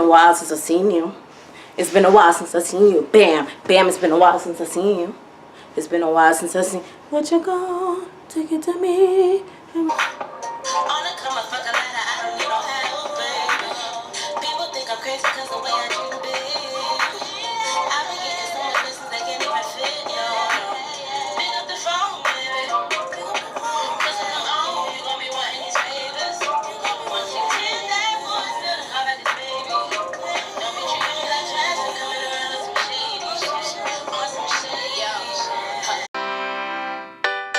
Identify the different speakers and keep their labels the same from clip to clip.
Speaker 1: a while since I've seen you. It's been a while since I've seen you. Bam, bam, it's been a while since I've seen you. It's been a while since I've seen you. What you gonna take it to me? People think I'm crazy because the way I treat them big. I've been getting so much business they can't even fit, yo. Pick up the phone, baby. Cause when I'm on, you gon' be wanting these favors. Once you hear that voice, feel the heart like this baby. Don't be treating me like trash and coming around with some shady shit. On some shit, yo.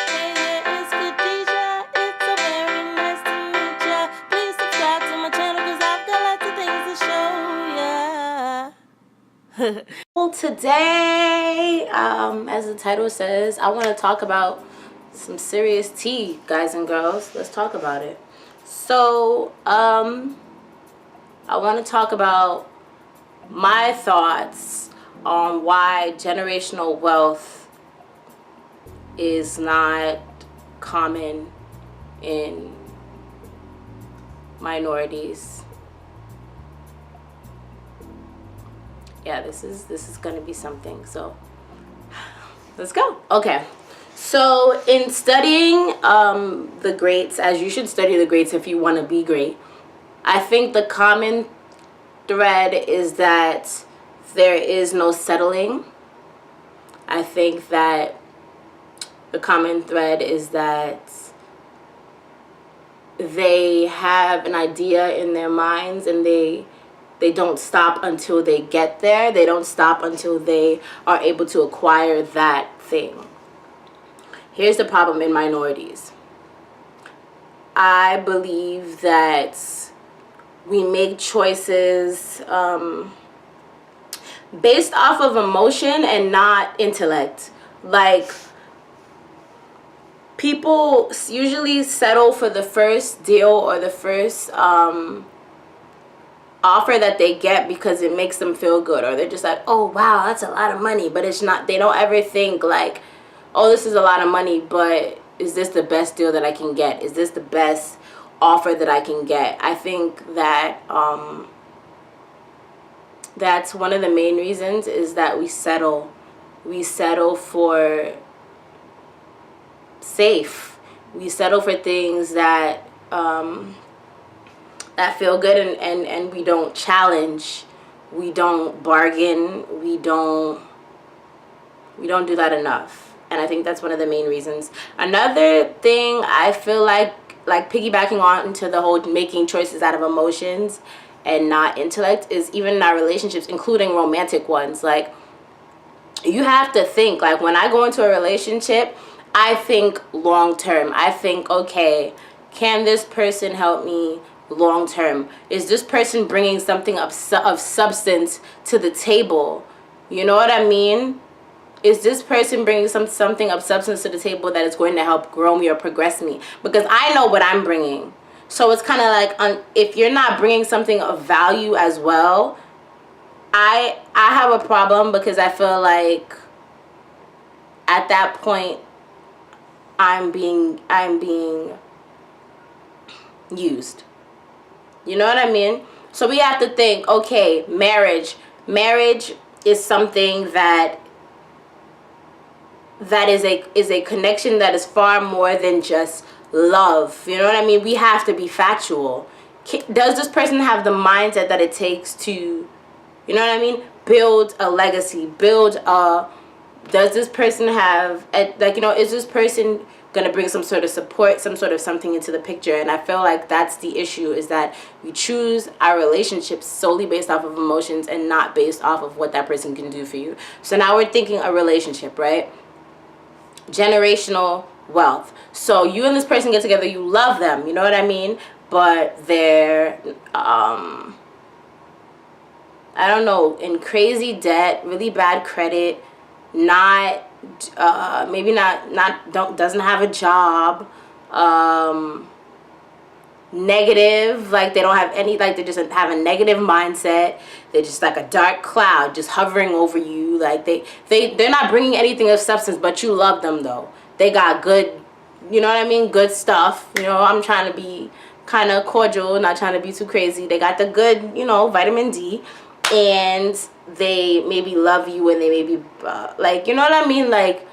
Speaker 1: Hey, it's Khadijah. It's so very nice to meet ya. Please subscribe to my channel cause I've got lots of things to show ya. Well, today, as the title says, I want to talk about some serious tea, guys and girls. Let's talk about it. So, I want to talk about my thoughts on why generational wealth is not common in minorities. Yeah, this is gonna be something. So let's go. Okay, so in studying the greats, as you should study the greats if you want to be great, I think the common thread is that there is no settling. I think that the common thread is that they have an idea in their minds and they don't stop until they get there. They don't stop until they are able to acquire that thing. Here's the problem in minorities. I believe that we make choices based off of emotion and not intellect. Like, people usually settle for the first deal or the first offer that they get because it makes them feel good, or they're just like, oh wow, that's a lot of money. But it's not, they don't ever think like, oh, this is a lot of money, but is this the best deal that I can get? Is this the best offer that I can get? I think that that's one of the main reasons, is that we settle for safe. We settle for things that that feel good, and we don't challenge, we don't bargain, we don't do that enough. And I think that's one of the main reasons. Another thing I feel like piggybacking on to the whole making choices out of emotions and not intellect, is even in our relationships, including romantic ones. Like, you have to think, like, when I go into a relationship, I think long term. I think, okay, can this person help me long term? Is this person bringing something of substance to the table? You know what I mean? Is this person bringing something of substance to the table that is going to help grow me or progress me? Because I know what I'm bringing. So it's kind of like, if you're not bringing something of value as well, I have a problem, because I feel like at that point I'm being used. You know what I mean? So we have to think, okay, marriage is something that is a connection that is far more than just love. You know what I mean? We have to be factual. Does this person have the mindset that it takes to, you know what I mean, build a legacy, does this person have, like, you know, is this person gonna bring some sort of support, some sort of something into the picture? And I feel like that's the issue, is that we choose our relationships solely based off of emotions and not based off of what that person can do for you. So now we're thinking a relationship, right? Generational wealth. So you and this person get together, you love them, you know what I mean? But they're, I don't know, in crazy debt, really bad credit, not doesn't have a job, negative, like they don't have any, like they just have a negative mindset. They're just like a dark cloud just hovering over you. Like they're not bringing anything of substance, but you love them though. They got good, you know what I mean, good stuff. You know, I'm trying to be kind of cordial, not trying to be too crazy. They got the good, you know, vitamin D, and they maybe love you, and they maybe like, you know what I mean, like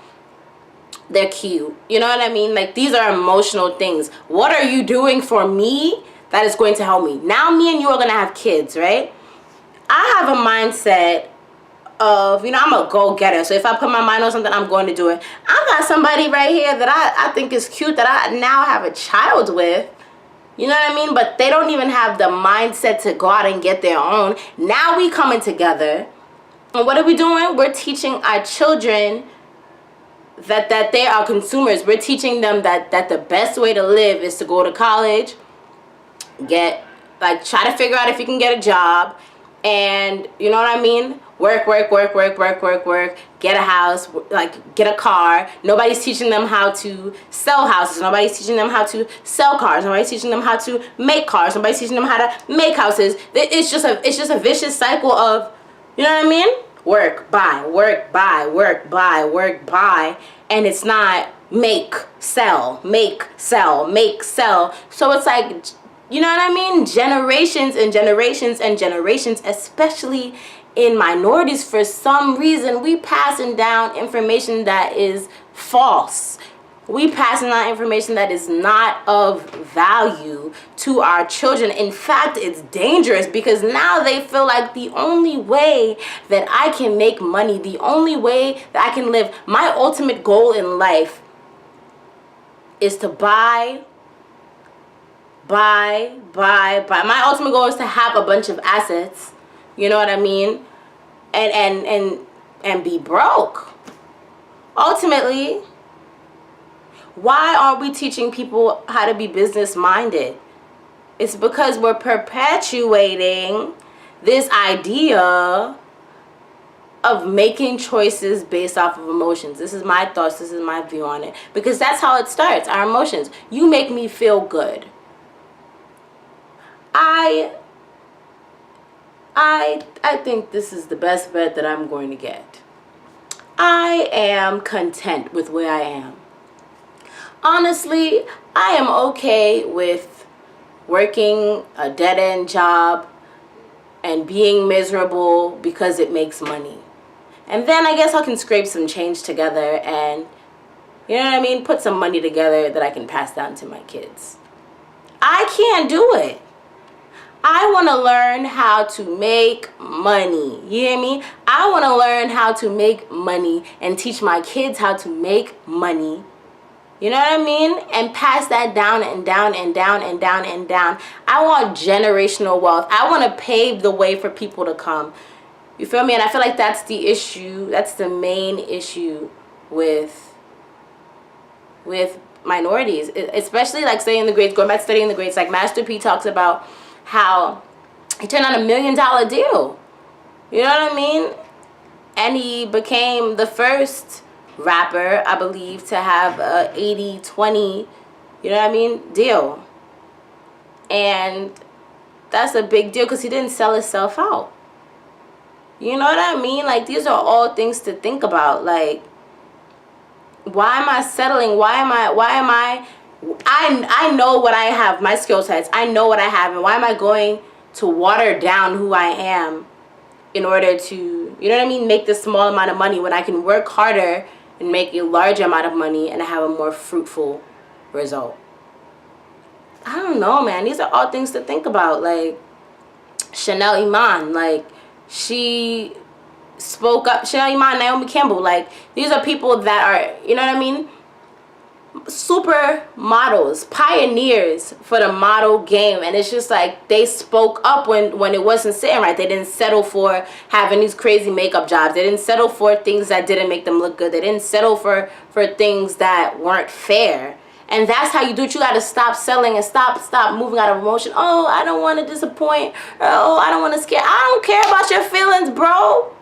Speaker 1: they're cute, you know what I mean, like these are emotional things. What are you doing for me that is going to help me? Now me and you are gonna have kids, right? I have a mindset of, you know, I'm a go-getter. So if I put my mind on something, I'm going to do it. I got somebody right here that I think is cute, that I now have a child with. You know what I mean? But they don't even have the mindset to go out and get their own. Now we coming together. And what are we doing? We're teaching our children that they are consumers. We're teaching them that the best way to live is to go to college, try to figure out if you can get a job, and you know what I mean? Work, get a house, like get a car. Nobody's teaching them how to sell houses. Nobody's teaching them how to sell cars. Nobody's teaching them how to make cars. Nobody's teaching them how to make houses. It's just a vicious cycle of, you know what I mean? Work, buy, work, buy, work, buy, work, buy. And it's not make, sell, make, sell, make, sell. So it's like, you know what I mean? Generations and generations and generations, especially in minorities, for some reason, we passing down information that is false. We passing down information that is not of value to our children. In fact, it's dangerous, because now they feel like the only way that I can make money, the only way that I can live, my ultimate goal in life is to buy. My ultimate goal is to have a bunch of assets, you know what I mean, and be broke. Ultimately, why aren't we teaching people how to be business minded? It's because we're perpetuating this idea of making choices based off of emotions. This is my thoughts, this is my view on it, because that's how it starts, our emotions. You make me feel good. I think this is the best bet that I'm going to get. I am content with where I am. Honestly, I am okay with working a dead-end job and being miserable because it makes money. And then I guess I can scrape some change together and, you know what I mean, put some money together that I can pass down to my kids. I can't do it. I want to learn how to make money. You hear me? I want to learn how to make money and teach my kids how to make money. You know what I mean? And pass that down and down and down and down and down. I want generational wealth. I want to pave the way for people to come. You feel me? And I feel like that's the issue. That's the main issue with minorities, especially like studying the grades, going back to studying the grades. Like Master P talks about how he turned on $1 million deal. You know what I mean? And he became the first rapper, I believe, to have a 80-20, you know what I mean, deal. And that's a big deal because he didn't sell himself out. You know what I mean? Like, these are all things to think about. Like, why am I settling? I know what I have, my skill sets. I know what I have, and why am I going to water down who I am in order to, you know what I mean, make this small amount of money when I can work harder and make a larger amount of money and have a more fruitful result? I don't know, man. These are all things to think about. Like, Chanel Iman, like, she spoke up. Chanel Iman, Naomi Campbell, like, these are people that are, you know what I mean, super models, pioneers for the model game. And it's just like they spoke up when it wasn't sitting right. They didn't settle for having these crazy makeup jobs. They didn't settle for things that didn't make them look good. They didn't settle for things that weren't fair. And that's how you do it. You got to stop selling and stop moving out of emotion. Oh, I don't want to disappoint. Oh, I don't want to scare. I don't care about your feelings, bro.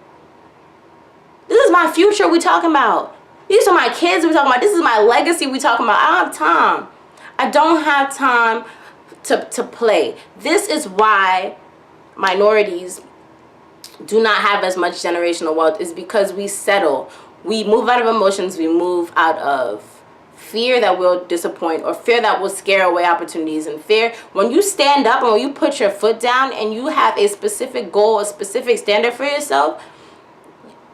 Speaker 1: This is my future we talking about. These are my kids we talking about. This is my legacy we talking about. I don't have time. I don't have time to play. This is why minorities do not have as much generational wealth, is because we settle. We move out of emotions. We move out of fear that will disappoint, or fear that will scare away opportunities. And fear, when you stand up and when you put your foot down and you have a specific goal, a specific standard for yourself,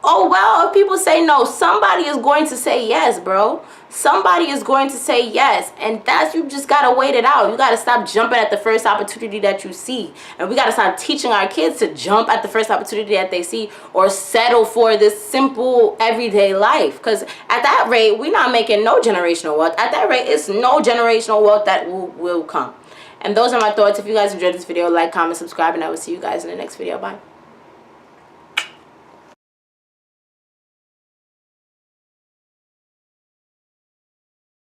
Speaker 1: oh well, if people say no, somebody is going to say yes, bro. Somebody is going to say yes. And that's, you just gotta wait it out. You gotta stop jumping at the first opportunity that you see. And we gotta start teaching our kids to jump at the first opportunity that they see, or settle for this simple everyday life. Because at that rate, we're not making no generational wealth. At that rate, it's no generational wealth that will come. And those are my thoughts. If you guys enjoyed this video, like, comment, subscribe, and I will see you guys in the next video. Bye.